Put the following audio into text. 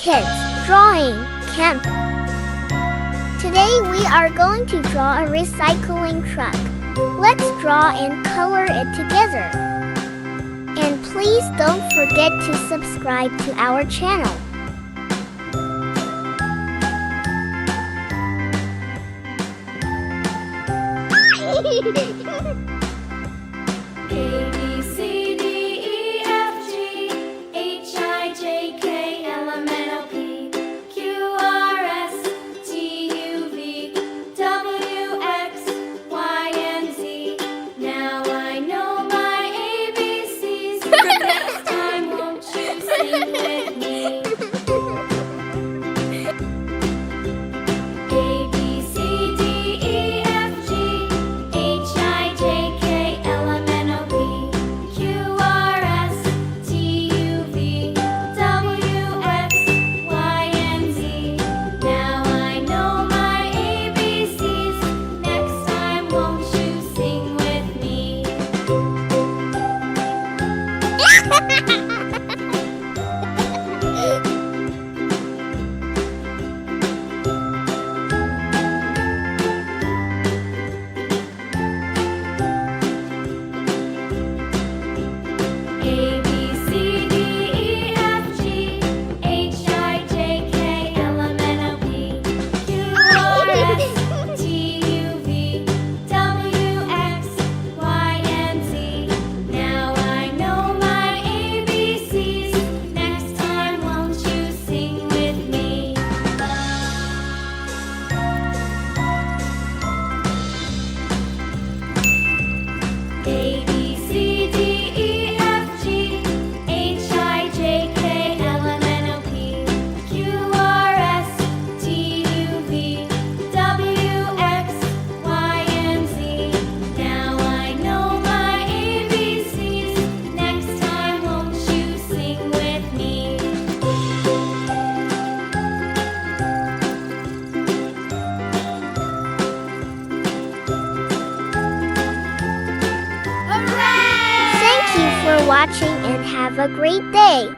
Kids Drawing Camp. Today we are going to draw a recycling truck. Let's draw and color it together. And please don't forget to subscribe to our channel. A, B, C, D, E, F, G, H, I, J, K, L, M, N, O, P, Q, R, S, T, U, V, W, X, Y, and Z. Now I know my ABCs. Next time, won't you sing with me? A, B, C, D, E, F, G, H, I, J, K, L, M, N, O, P, Q, R, S, T, U, V, W, X, Y, and Z. Now I know my ABCs. Next time, won't you sing with me? A, B, C, D, E, F, G, H, I, J, K, L, M, N, O, P, Q, R, S, T, U, V, W, X, Y, and Z. Now I know my ABCs. Next time, won't you sing with me? A, B, C, D, E, F, G, H, I, J, K, L, M, N, O, P, Q, R, S, T, U, V, W, X, Y, and Z. Now I know my ABCs. Next time, won't you sing with me? Thank you for watching and have a great day.